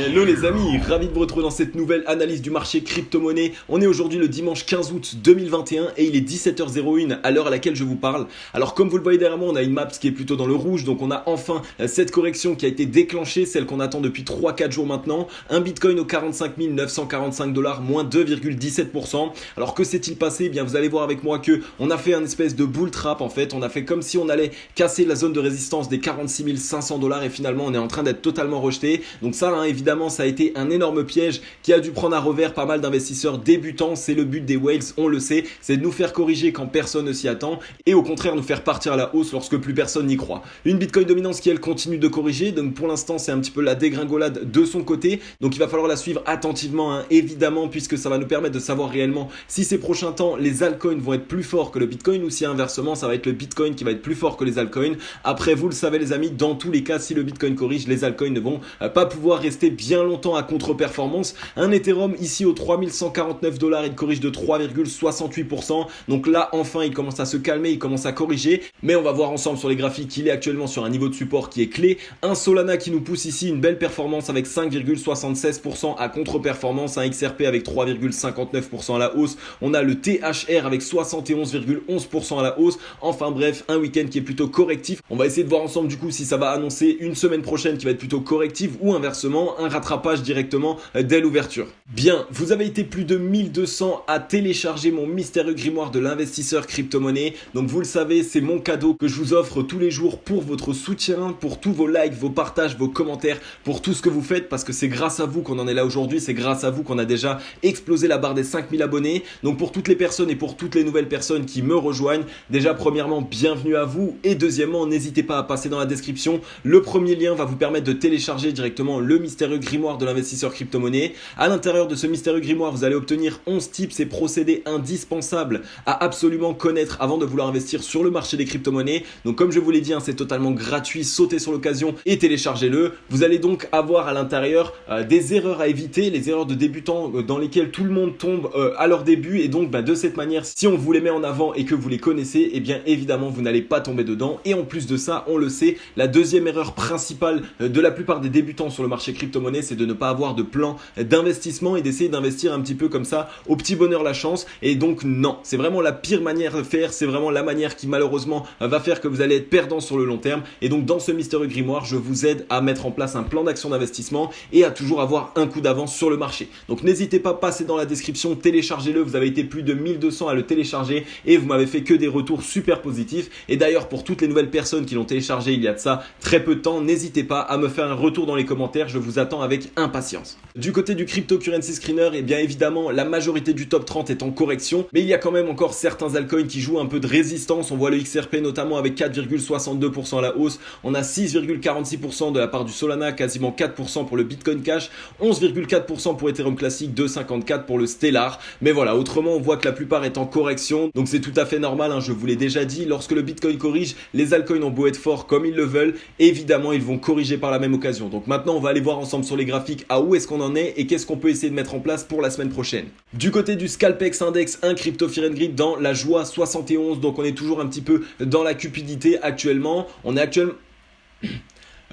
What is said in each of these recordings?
Hello les amis, ravi de vous retrouver dans cette nouvelle analyse du marché crypto-monnaie. On est aujourd'hui le dimanche 15 août 2021 et il est 17h01 à l'heure à laquelle je vous parle. Alors comme vous le voyez derrière moi, on a une map qui est plutôt dans le rouge, donc on a enfin cette correction qui a été déclenchée, celle qu'on attend depuis 3-4 jours maintenant. Un bitcoin aux 45 945 $, moins 2,17%. Alors que s'est-il passé? Eh bien vous allez voir avec moi que on a fait un espèce de bull trap en fait. On a fait comme si on allait casser la zone de résistance des 46 500 $ et finalement on est en train d'être totalement rejeté. Donc ça évidemment ça a été un énorme piège qui a dû prendre à revers pas mal d'investisseurs débutants. C'est le but des whales, on le sait, c'est de nous faire corriger quand personne ne s'y attend et au contraire nous faire partir à la hausse lorsque plus personne n'y croit. Une Bitcoin dominance qui elle continue de corriger, donc pour l'instant c'est un petit peu la dégringolade de son côté, donc il va falloir la suivre attentivement évidemment, puisque ça va nous permettre de savoir réellement si ces prochains temps les altcoins vont être plus forts que le Bitcoin ou si inversement ça va être le Bitcoin qui va être plus fort que les altcoins. Après vous le savez les amis, dans tous les cas si le Bitcoin corrige, les altcoins ne vont pas pouvoir rester bien longtemps à contre-performance. Un Ethereum ici aux 3149 $, il corrige de 3,68%. Donc là enfin il commence à se calmer, il commence à corriger, mais on va voir ensemble sur les graphiques qu'il est actuellement sur un niveau de support qui est clé. Un Solana qui nous pousse ici une belle performance avec 5,76% à contre-performance, un XRP avec 3,59% à la hausse, on a le THR avec 71,11% à la hausse. Enfin bref, un week-end qui est plutôt correctif. On va essayer de voir ensemble du coup si ça va annoncer une semaine prochaine qui va être plutôt corrective ou inversement un rattrapage directement dès l'ouverture. Bien, vous avez été plus de 1200 à télécharger mon mystérieux grimoire de l'investisseur crypto-monnaie. Donc vous le savez, c'est mon cadeau que je vous offre tous les jours pour votre soutien, pour tous vos likes, vos partages, vos commentaires, pour tout ce que vous faites, parce que c'est grâce à vous qu'on en est là aujourd'hui, c'est grâce à vous qu'on a déjà explosé la barre des 5000 abonnés. Donc pour toutes les personnes et pour toutes les nouvelles personnes qui me rejoignent, déjà premièrement bienvenue à vous et deuxièmement n'hésitez pas à passer dans la description. Le premier lien va vous permettre de télécharger directement le mystérieux grimoire de l'investisseur crypto-monnaie. À l'intérieur de ce mystérieux grimoire, vous allez obtenir 11 tips et procédés indispensables à absolument connaître avant de vouloir investir sur le marché des crypto-monnaies. Donc comme je vous l'ai dit, c'est totalement gratuit, sautez sur l'occasion et téléchargez-le. Vous allez donc avoir à l'intérieur des erreurs à éviter, les erreurs de débutants dans lesquelles tout le monde tombe à leur début, et donc de cette manière, si on vous les met en avant et que vous les connaissez, et bien évidemment vous n'allez pas tomber dedans. Et en plus de ça, on le sait, la deuxième erreur principale de la plupart des débutants sur le marché crypto-monnaie, c'est de ne pas avoir de plan d'investissement et d'essayer d'investir un petit peu comme ça au petit bonheur la chance. Et donc non, c'est vraiment la pire manière de faire, c'est vraiment la manière qui malheureusement va faire que vous allez être perdant sur le long terme. Et donc dans ce mystérieux grimoire, je vous aide à mettre en place un plan d'action d'investissement et à toujours avoir un coup d'avance sur le marché. Donc n'hésitez pas, passez dans la description, téléchargez-le, vous avez été plus de 1200 à le télécharger et vous m'avez fait que des retours super positifs. Et d'ailleurs pour toutes les nouvelles personnes qui l'ont téléchargé il y a de ça très peu de temps, n'hésitez pas à me faire un retour dans les commentaires, je vous attends avec impatience. Du côté du cryptocurrency screener, et bien évidemment la majorité du top 30 est en correction, mais il y a quand même encore certains altcoins qui jouent un peu de résistance. On voit le XRP notamment avec 4,62% à la hausse, on a 6,46% de la part du Solana, quasiment 4% pour le Bitcoin Cash, 11,4% pour Ethereum classique, 2,54% pour le Stellar. Mais voilà, autrement on voit que la plupart est en correction, donc c'est tout à fait normal, je vous l'ai déjà dit, lorsque le Bitcoin corrige, les altcoins ont beau être forts comme ils le veulent, évidemment ils vont corriger par la même occasion. Donc maintenant on va aller voir ensemble sur les graphiques à où est-ce qu'on en est et qu'est-ce qu'on peut essayer de mettre en place pour la semaine prochaine. Du côté du Scalpex Index, un Crypto Fear and Greed dans la joie 71, donc on est toujours un petit peu dans la cupidité actuellement. On est actuellement...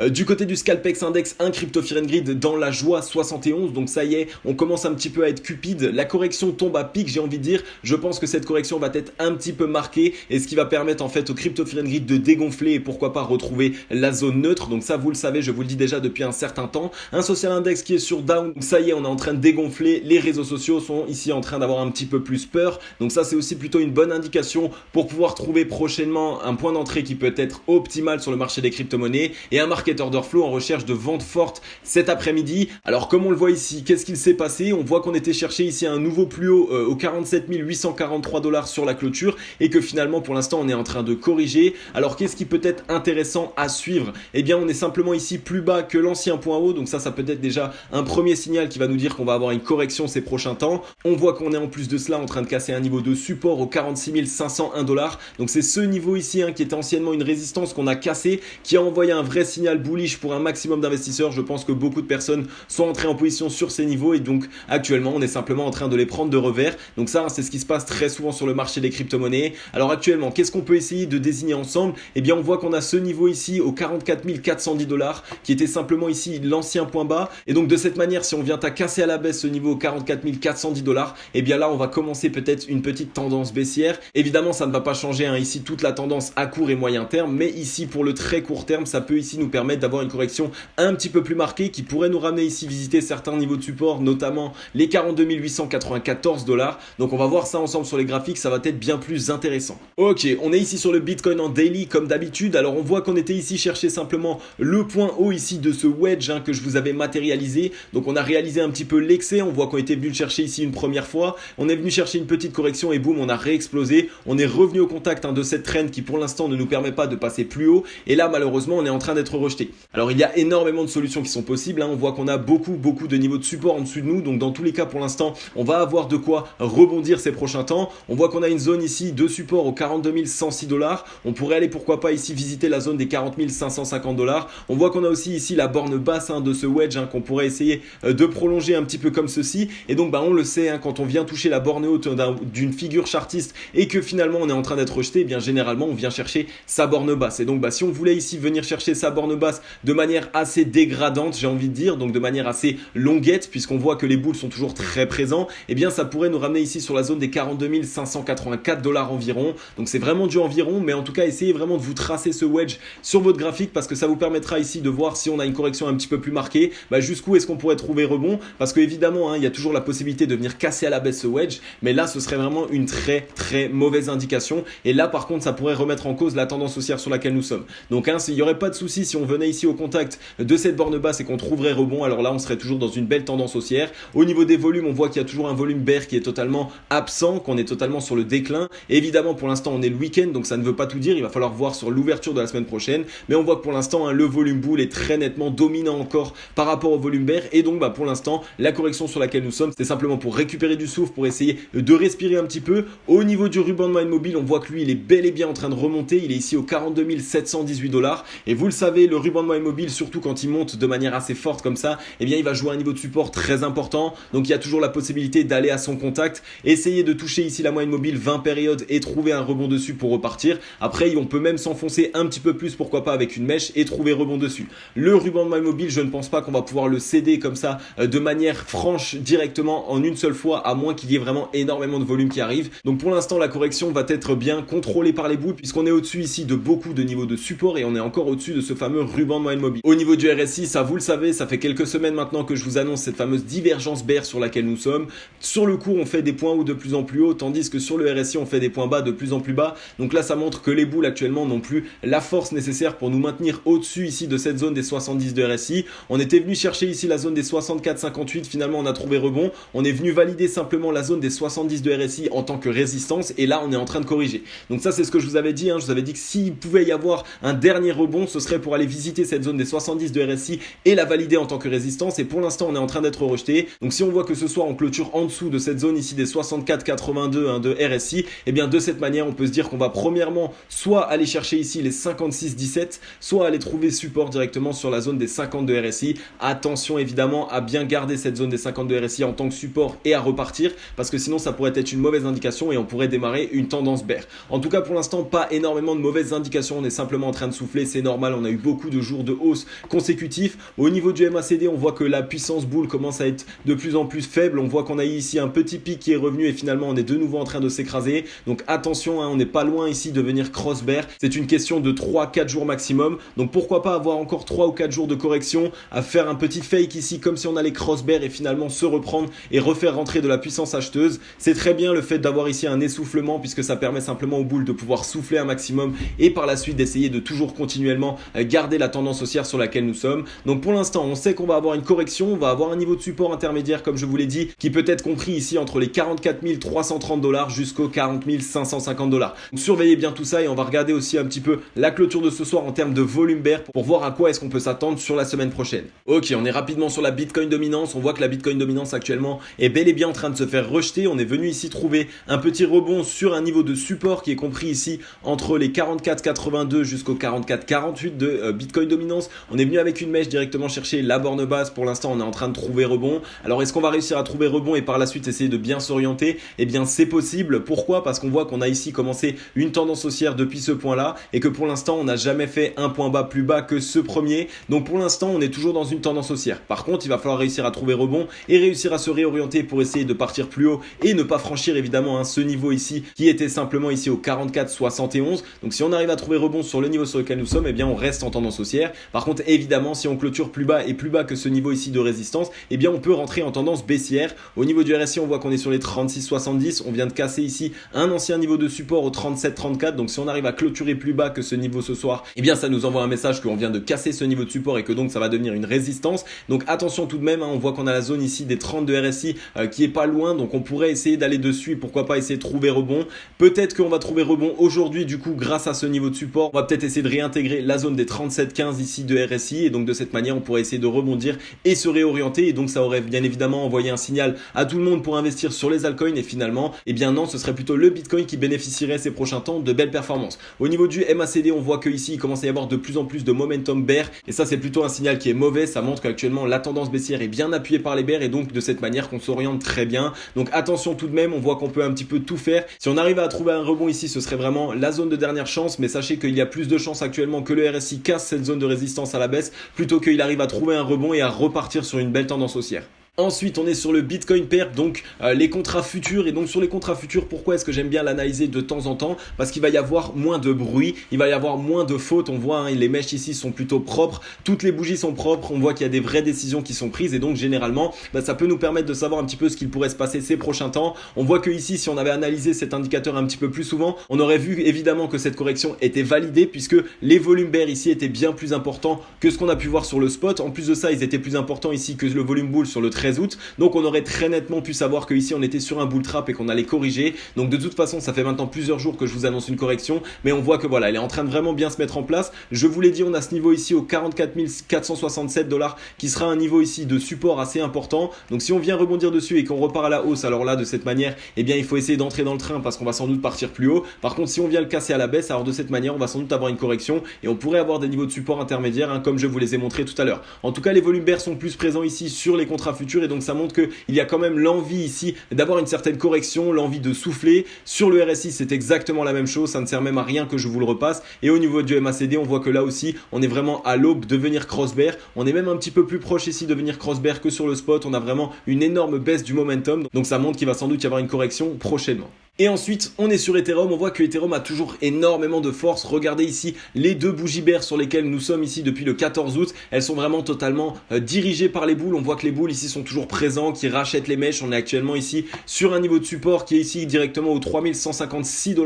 Du côté du Scalpex Index, un Crypto Fear and Greed dans la joie 71, donc ça y est, on commence un petit peu à être cupide, la correction tombe à pic, j'ai envie de dire. Je pense que cette correction va être un petit peu marquée et ce qui va permettre en fait au Crypto Fear and Greed de dégonfler et pourquoi pas retrouver la zone neutre. Donc ça vous le savez, je vous le dis déjà depuis un certain temps. Un Social Index qui est sur down, donc ça y est, on est en train de dégonfler, les réseaux sociaux sont ici en train d'avoir un petit peu plus peur, donc ça c'est aussi plutôt une bonne indication pour pouvoir trouver prochainement un point d'entrée qui peut être optimal sur le marché des crypto-monnaies et un market order flow en recherche de vente forte cet après-midi. Alors comme on le voit ici, qu'est-ce qu'il s'est passé? On voit qu'on était cherché ici un nouveau plus haut aux 47 843 $ sur la clôture et que finalement pour l'instant on est en train de corriger. Alors qu'est-ce qui peut être intéressant à suivre? Eh bien on est simplement ici plus bas que l'ancien point haut, donc ça peut être déjà un premier signal qui va nous dire qu'on va avoir une correction ces prochains temps. On voit qu'on est en plus de cela en train de casser un niveau de support aux 46 501 $. Donc c'est ce niveau ici qui était anciennement une résistance qu'on a cassé, qui a envoyé un vrai signal signal bullish pour un maximum d'investisseurs. Je pense que beaucoup de personnes sont entrées en position sur ces niveaux et donc actuellement on est simplement en train de les prendre de revers. Donc ça, c'est ce qui se passe très souvent sur le marché des crypto-monnaies. Alors actuellement, qu'est-ce qu'on peut essayer de désigner ensemble? Eh bien, on voit qu'on a ce niveau ici au 44 410 dollars qui était simplement ici l'ancien point bas. Et donc de cette manière, si on vient à casser à la baisse ce niveau au 44 410 dollars, eh bien là, on va commencer peut-être une petite tendance baissière. Évidemment, ça ne va pas changer ici toute la tendance à court et moyen terme, mais ici pour le très court terme, ça peut ici nous permettre d'avoir une correction un petit peu plus marquée qui pourrait nous ramener ici visiter certains niveaux de support, notamment les 42 894 dollars. Donc on va voir ça ensemble sur les graphiques, ça va être bien plus intéressant. Ok, on est ici sur le Bitcoin en daily comme d'habitude. Alors on voit qu'on était ici chercher simplement le point haut ici de ce wedge que je vous avais matérialisé. Donc on a réalisé un petit peu l'excès, on voit qu'on était venu le chercher ici une première fois. On est venu chercher une petite correction et boum, on a réexplosé. On est revenu au contact de cette trend qui pour l'instant ne nous permet pas de passer plus haut. Et là malheureusement on est en train d'être rejeté. Alors il y a énormément de solutions qui sont possibles. On voit qu'on a beaucoup de niveaux de support en dessous de nous. Donc dans tous les cas pour l'instant on va avoir de quoi rebondir ces prochains temps. On voit qu'on a une zone ici de support aux 42 106 dollars. On pourrait aller pourquoi pas ici visiter la zone des 40 550 dollars. On voit qu'on a aussi ici la borne basse de ce wedge qu'on pourrait essayer de prolonger un petit peu comme ceci. Et donc on le sait, quand on vient toucher la borne haute d'une figure chartiste et que finalement on est en train d'être rejeté, eh bien généralement on vient chercher sa borne basse. Et donc si on voulait ici venir chercher sa borne basse de manière assez dégradante, j'ai envie de dire, donc de manière assez longuette, puisqu'on voit que les boules sont toujours très présents, eh bien ça pourrait nous ramener ici sur la zone des 42 584 dollars environ. Donc c'est vraiment du environ, mais en tout cas essayez vraiment de vous tracer ce wedge sur votre graphique parce que ça vous permettra ici de voir si on a une correction un petit peu plus marquée, jusqu'où est-ce qu'on pourrait trouver rebond, parce que évidemment il y a toujours la possibilité de venir casser à la baisse ce wedge, mais là ce serait vraiment une très mauvaise indication. Et là par contre ça pourrait remettre en cause la tendance haussière sur laquelle nous sommes. Donc il n'y aurait pas de souci si on venait ici au contact de cette borne basse et qu'on trouverait rebond. Alors là on serait toujours dans une belle tendance haussière. Au niveau des volumes, on voit qu'il y a toujours un volume bear qui est totalement absent, qu'on est totalement sur le déclin. Et évidemment pour l'instant on est le week-end, donc ça ne veut pas tout dire, il va falloir voir sur l'ouverture de la semaine prochaine, mais on voit que pour l'instant le volume bull est très nettement dominant encore par rapport au volume bear. Et donc pour l'instant la correction sur laquelle nous sommes, c'est simplement pour récupérer du souffle, pour essayer de respirer un petit peu. Au niveau du ruban de moyenne mobile, on voit que lui il est bel et bien en train de remonter, il est ici aux 42 718 dollars. Et vous le savez, le ruban de moyenne mobile, surtout quand il monte de manière assez forte comme ça, eh bien il va jouer un niveau de support très important. Donc il y a toujours la possibilité d'aller à son contact, essayer de toucher ici la moyenne mobile 20 périodes et trouver un rebond dessus pour repartir. Après on peut même s'enfoncer un petit peu plus, pourquoi pas avec une mèche, et trouver rebond dessus. Le ruban de moyenne mobile, je ne pense pas qu'on va pouvoir le céder comme ça de manière franche directement en une seule fois, à moins qu'il y ait vraiment énormément de volume qui arrive. Donc pour l'instant la correction va être bien contrôlée par les boules, puisqu'on est au-dessus ici de beaucoup de niveaux de support et on est encore au-dessus de ce fameux ruban de moyenne mobile. Au niveau du RSI, ça vous le savez, ça fait quelques semaines maintenant que je vous annonce cette fameuse divergence bear sur laquelle nous sommes. Sur le cours on fait des points hauts de plus en plus hauts, tandis que sur le RSI on fait des points bas de plus en plus bas. Donc là ça montre que les boules actuellement n'ont plus la force nécessaire pour nous maintenir au-dessus ici de cette zone des 70 de RSI. On était venu chercher ici la zone des 64-58, finalement on a trouvé rebond. On est venu valider simplement la zone des 70 de RSI en tant que résistance, et là on est en train de corriger. Donc ça c'est ce que je vous avais dit, je vous avais dit que s'il pouvait y avoir un dernier rebond, ce serait pour aller visiter cette zone des 70 de RSI et la valider en tant que résistance, et pour l'instant on est en train d'être rejeté. Donc si on voit que ce soir on clôture en dessous de cette zone ici des 64-82 de RSI, et bien de cette manière on peut se dire qu'on va premièrement soit aller chercher ici les 56-17, soit aller trouver support directement sur la zone des 50 de RSI. Attention évidemment à bien garder cette zone des 50 de RSI en tant que support et à repartir, parce que sinon ça pourrait être une mauvaise indication et on pourrait démarrer une tendance bear. En tout cas pour l'instant pas énormément de mauvaises indications, on est simplement en train de souffler, c'est normal, on a eu beaucoup de jours de hausse consécutifs. Au niveau du MACD, on voit que la puissance boule commence à être de plus en plus faible. On voit qu'on a ici un petit pic qui est revenu et finalement on est de nouveau en train de s'écraser. Donc attention, on n'est pas loin ici de venir cross bear. C'est une question de 3-4 jours maximum. Donc pourquoi pas avoir encore 3 ou 4 jours de correction, à faire un petit fake ici comme si on allait cross bear et finalement se reprendre et refaire rentrer de la puissance acheteuse. C'est très bien le fait d'avoir ici un essoufflement, puisque ça permet simplement aux boules de pouvoir souffler un maximum et par la suite d'essayer de toujours continuellement garder la tendance haussière sur laquelle nous sommes. Donc pour l'instant on sait qu'on va avoir une correction, on va avoir un niveau de support intermédiaire comme je vous l'ai dit, qui peut être compris ici entre les 44 330 dollars jusqu'aux 40 550 dollars. Donc surveillez bien tout ça, et on va regarder aussi un petit peu la clôture de ce soir en termes de volume bear pour voir à quoi est-ce qu'on peut s'attendre sur la semaine prochaine. Ok, on est rapidement sur la Bitcoin dominance. On voit que la Bitcoin dominance actuellement est bel et bien en train de se faire rejeter. On est venu ici trouver un petit rebond sur un niveau de support qui est compris ici entre les 44,82 jusqu'aux 44,48 de Bitcoin dominance, on est venu avec une mèche directement chercher la borne basse. Pour l'instant on est en train de trouver rebond. Alors est-ce qu'on va réussir à trouver rebond et par la suite essayer de bien s'orienter? Eh bien c'est possible. Pourquoi? Parce qu'on voit qu'on a ici commencé une tendance haussière depuis ce point là et que pour l'instant on n'a jamais fait un point bas plus bas que ce premier. Donc pour l'instant on est toujours dans une tendance haussière. Par contre il va falloir réussir à trouver rebond et réussir à se réorienter pour essayer de partir plus haut et ne pas franchir évidemment ce niveau ici qui était simplement ici au 44,71. Donc si on arrive à trouver rebond sur le niveau sur lequel nous sommes, eh bien on reste en tendance haussière. Par contre évidemment si on clôture plus bas et plus bas que ce niveau ici de résistance, eh bien on peut rentrer en tendance baissière. Au niveau du RSI on voit qu'on est sur les 36,70. On vient de casser ici un ancien niveau de support au 37,34. Donc si on arrive à clôturer plus bas que ce niveau ce soir, eh bien ça nous envoie un message qu'on vient de casser ce niveau de support et que donc ça va devenir une résistance. Donc attention tout de même, on voit qu'on a la zone ici des 30 de RSI qui est pas loin. Donc on pourrait essayer d'aller dessus et pourquoi pas essayer de trouver rebond. Peut-être qu'on va trouver rebond aujourd'hui du coup grâce à ce niveau de support. On va peut-être essayer de réintégrer la zone des 37,15 ici de RSI et donc de cette manière on pourrait essayer de rebondir et se réorienter et donc ça aurait bien évidemment envoyé un signal à tout le monde pour investir sur les altcoins et finalement eh bien non, ce serait plutôt le Bitcoin qui bénéficierait ces prochains temps de belles performances. Au niveau du MACD on voit que ici il commence à y avoir de plus en plus de momentum bear et ça c'est plutôt un signal qui est mauvais. Ça montre qu'actuellement la tendance baissière est bien appuyée par les bears et donc de cette manière qu'on s'oriente très bien. Donc attention tout de même, on voit qu'on peut un petit peu tout faire. Si on arrive à trouver un rebond ici, ce serait vraiment la zone de dernière chance, mais sachez qu'il y a plus de chances actuellement que le RSI casse cette zone de résistance à la baisse plutôt qu'il arrive à trouver un rebond et à repartir sur une belle tendance haussière. Ensuite, on est sur le Bitcoin Pair, donc les contrats futurs. Et donc sur les contrats futurs, pourquoi est-ce que j'aime bien l'analyser de temps en temps? Parce qu'il va y avoir moins de bruit, il va y avoir moins de fautes. On voit, les mèches ici sont plutôt propres, toutes les bougies sont propres. On voit qu'il y a des vraies décisions qui sont prises et donc généralement, ça peut nous permettre de savoir un petit peu ce qu'il pourrait se passer ces prochains temps. On voit que ici, si on avait analysé cet indicateur un petit peu plus souvent, on aurait vu évidemment que cette correction était validée puisque les volumes bear ici étaient bien plus importants que ce qu'on a pu voir sur le spot. En plus de ça, ils étaient plus importants ici que le volume bull sur le 13 août. Donc on aurait très nettement pu savoir que ici on était sur un bull trap et qu'on allait corriger. Donc de toute façon ça fait maintenant plusieurs jours que je vous annonce une correction, mais on voit que voilà, elle est en train de vraiment bien se mettre en place. Je vous l'ai dit, on a ce niveau ici au 44 467 $ qui sera un niveau ici de support assez important. Donc si on vient rebondir dessus et qu'on repart à la hausse, alors là de cette manière, eh bien il faut essayer d'entrer dans le train parce qu'on va sans doute partir plus haut. Par contre si on vient le casser à la baisse, alors de cette manière on va sans doute avoir une correction et on pourrait avoir des niveaux de support intermédiaires comme je vous les ai montré tout à l'heure. En tout cas les volumes bear sont plus présents ici sur les contrats futurs et donc ça montre qu'il y a quand même l'envie ici d'avoir une certaine correction, l'envie de souffler. Sur le RSI, c'est exactement la même chose, ça ne sert même à rien que je vous le repasse. Et au niveau du MACD, on voit que là aussi, on est vraiment à l'aube de venir cross bear. On est même un petit peu plus proche ici de venir cross bear que sur le spot. On a vraiment une énorme baisse du momentum. Donc ça montre qu'il va sans doute y avoir une correction prochainement. Et ensuite, on est sur Ethereum, on voit que Ethereum a toujours énormément de force. Regardez ici les deux bougies bear sur lesquelles nous sommes ici depuis le 14 août. Elles sont vraiment totalement dirigées par les boules. On voit que les boules ici sont toujours présents, qui rachètent les mèches. On est actuellement ici sur un niveau de support qui est ici directement aux 3156 $.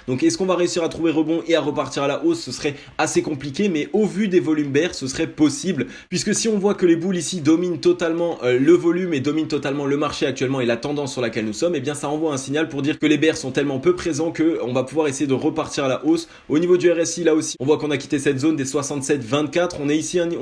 Donc est-ce qu'on va réussir à trouver rebond et à repartir à la hausse? Ce serait assez compliqué, mais au vu des volumes bear, ce serait possible. Puisque si on voit que les boules ici dominent totalement le volume et dominent totalement le marché actuellement et la tendance sur laquelle nous sommes, eh bien ça envoie un signal pour dire que les bears sont tellement peu présents qu'on va pouvoir essayer de repartir à la hausse. Au niveau du RSI, là aussi, on voit qu'on a quitté cette zone des 67,24. On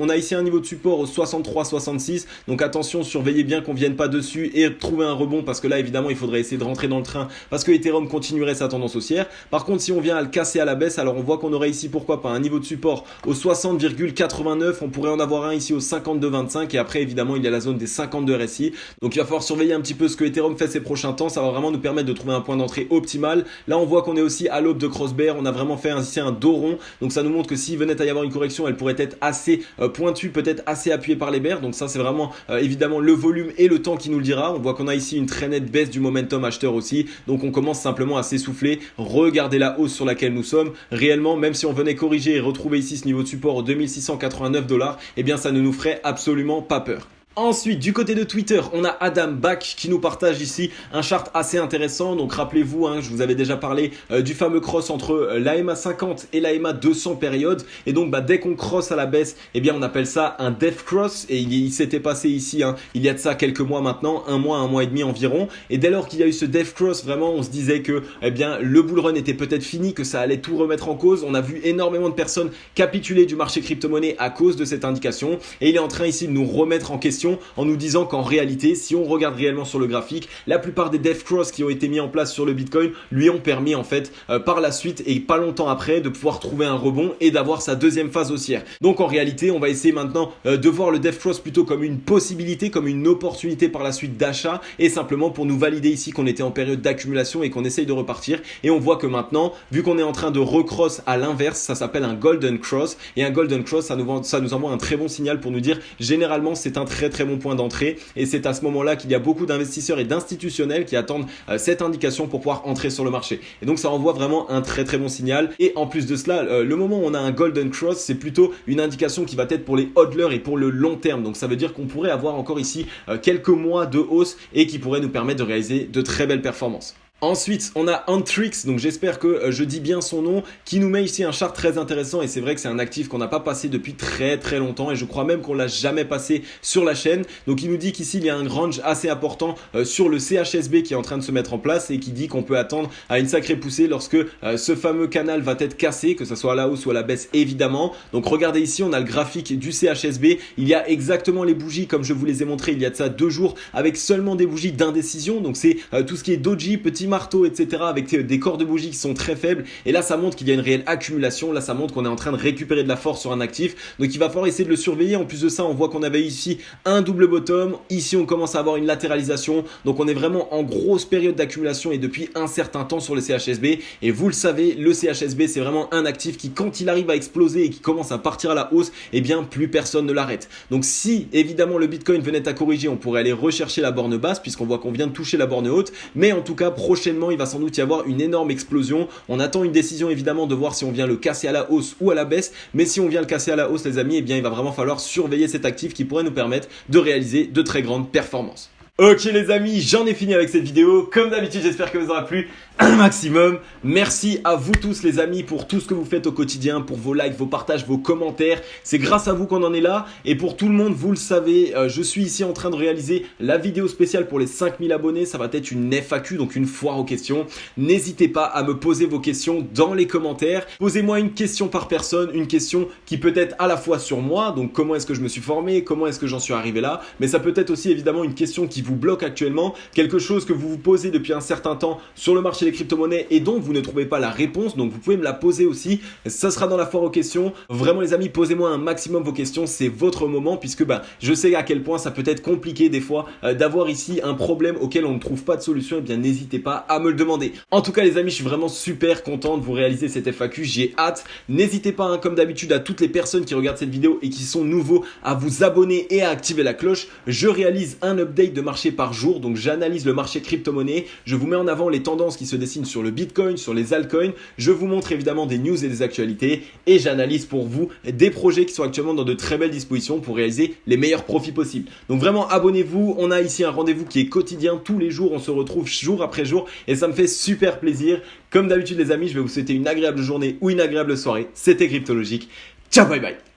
a ici un niveau de support au 63,66. Donc attention, surveillez bien qu'on vienne pas dessus et trouver un rebond parce que là, évidemment, il faudrait essayer de rentrer dans le train parce que Ethereum continuerait sa tendance haussière. Par contre, si on vient à le casser à la baisse, alors on voit qu'on aurait ici, pourquoi pas, un niveau de support au 60,89. On pourrait en avoir un ici au 52,25 et après, évidemment, il y a la zone des 52 RSI. Donc il va falloir surveiller un petit peu ce que Ethereum fait ces prochains temps. Ça va vraiment nous permettre de trouver un point d'entrée optimal. Là on voit qu'on est aussi à l'aube de cross bear, on a vraiment fait ici un dos rond, donc ça nous montre que s'il venait à y avoir une correction, elle pourrait être assez pointue, peut-être assez appuyée par les bears. Donc ça c'est vraiment évidemment le volume et le temps qui nous le dira. On voit qu'on a ici une très nette baisse du momentum acheteur aussi, donc on commence simplement à s'essouffler. Regardez la hausse sur laquelle nous sommes, réellement même si on venait corriger et retrouver ici ce niveau de support aux 2689 $, eh bien ça ne nous ferait absolument pas peur. Ensuite, du côté de Twitter, on a Adam Back qui nous partage ici un chart assez intéressant. Donc rappelez-vous, je vous avais déjà parlé du fameux cross entre l'AMA 50 et l'AMA 200 période. Et donc dès qu'on cross à la baisse, eh bien on appelle ça un death cross. Et il s'était passé ici, il y a de ça quelques mois maintenant, un mois et demi environ. Et dès lors qu'il y a eu ce death cross, vraiment on se disait que le bull run était peut-être fini, que ça allait tout remettre en cause. On a vu énormément de personnes capituler du marché crypto-monnaie à cause de cette indication. Et il est en train ici de nous remettre en question question en nous disant qu'en réalité, si on regarde réellement sur le graphique, la plupart des death cross qui ont été mis en place sur le Bitcoin lui ont permis en fait par la suite et pas longtemps après de pouvoir trouver un rebond et d'avoir sa deuxième phase haussière. Donc en réalité, on va essayer maintenant de voir le death cross plutôt comme une possibilité, comme une opportunité par la suite d'achat et simplement pour nous valider ici qu'on était en période d'accumulation et qu'on essaye de repartir. Et on voit que maintenant, vu qu'on est en train de recross à l'inverse, ça s'appelle un golden cross et un golden cross, ça nous envoie un très bon signal pour nous dire généralement c'est un très très bon point d'entrée et c'est à ce moment-là qu'il y a beaucoup d'investisseurs et d'institutionnels qui attendent cette indication pour pouvoir entrer sur le marché. Et donc ça envoie vraiment un très très bon signal. Et en plus de cela, le moment où on a un golden cross, c'est plutôt une indication qui va être pour les hodlers et pour le long terme. Donc ça veut dire qu'on pourrait avoir encore ici quelques mois de hausse et qui pourrait nous permettre de réaliser de très belles performances. Ensuite, on a Antrix, donc j'espère que je dis bien son nom, qui nous met ici un chart très intéressant et c'est vrai que c'est un actif qu'on n'a pas passé depuis très très longtemps et je crois même qu'on l'a jamais passé sur la chaîne. Donc il nous dit qu'ici il y a un range assez important sur le CHSB qui est en train de se mettre en place et qui dit qu'on peut attendre à une sacrée poussée lorsque ce fameux canal va être cassé, que ce soit à la hausse ou à la baisse évidemment. Donc regardez ici, on a le graphique du CHSB, il y a exactement les bougies comme je vous les ai montré il y a de ça 2 jours avec seulement des bougies d'indécision. Donc c'est tout ce qui est doji, petit marteau, etc. avec des corps de bougies qui sont très faibles. Et là, ça montre qu'il y a une réelle accumulation. Là, ça montre qu'on est en train de récupérer de la force sur un actif. Donc, il va falloir essayer de le surveiller. En plus de ça, on voit qu'on avait ici un double bottom. Ici, on commence à avoir une latéralisation. Donc, on est vraiment en grosse période d'accumulation et depuis un certain temps sur le CHSB. Et vous le savez, le CHSB, c'est vraiment un actif qui, quand il arrive à exploser et qui commence à partir à la hausse, eh bien, plus personne ne l'arrête. Donc, si évidemment le Bitcoin venait à corriger, on pourrait aller rechercher la borne basse puisqu'on voit qu'on vient de toucher la borne haute. Mais en tout cas, prochainement, il va sans doute y avoir une énorme explosion. On attend une décision évidemment de voir si on vient le casser à la hausse ou à la baisse. Mais si on vient le casser à la hausse, les amis, eh bien, il va vraiment falloir surveiller cet actif qui pourrait nous permettre de réaliser de très grandes performances. Ok les amis, j'en ai fini avec cette vidéo. Comme d'habitude, j'espère que vous aura plu un maximum. Merci à vous tous les amis pour tout ce que vous faites au quotidien, pour vos likes, vos partages, vos commentaires. C'est grâce à vous qu'on en est là. Et pour tout le monde, vous le savez, je suis ici en train de réaliser la vidéo spéciale pour les 5000 abonnés. Ça va être une FAQ, donc une foire aux questions. N'hésitez pas à me poser vos questions dans les commentaires. Posez-moi une question par personne, une question qui peut être à la fois sur moi, donc comment est-ce que je me suis formé, comment est-ce que j'en suis arrivé là, mais ça peut être aussi évidemment une question qui vous bloque actuellement, quelque chose que vous vous posez depuis un certain temps sur le marché des crypto-monnaies et dont vous ne trouvez pas la réponse, donc vous pouvez me la poser aussi, ça sera dans la foire aux questions. Vraiment les amis, posez-moi un maximum vos questions, c'est votre moment puisque je sais à quel point ça peut être compliqué des fois d'avoir ici un problème auquel on ne trouve pas de solution, et bien n'hésitez pas à me le demander. En tout cas les amis, je suis vraiment super content de vous réaliser cette FAQ, j'ai hâte. N'hésitez pas comme d'habitude à toutes les personnes qui regardent cette vidéo et qui sont nouveaux à vous abonner et à activer la cloche. Je réalise un update de marché par jour, donc j'analyse le marché crypto-monnaie, je vous mets en avant les tendances qui se dessinent sur le Bitcoin, sur les altcoins, je vous montre évidemment des news et des actualités et j'analyse pour vous des projets qui sont actuellement dans de très belles dispositions pour réaliser les meilleurs profits possibles. Donc vraiment abonnez-vous, on a ici un rendez-vous qui est quotidien, tous les jours on se retrouve jour après jour et ça me fait super plaisir. Comme d'habitude les amis, je vais vous souhaiter une agréable journée ou une agréable soirée, c'était Cryptologique, ciao bye bye.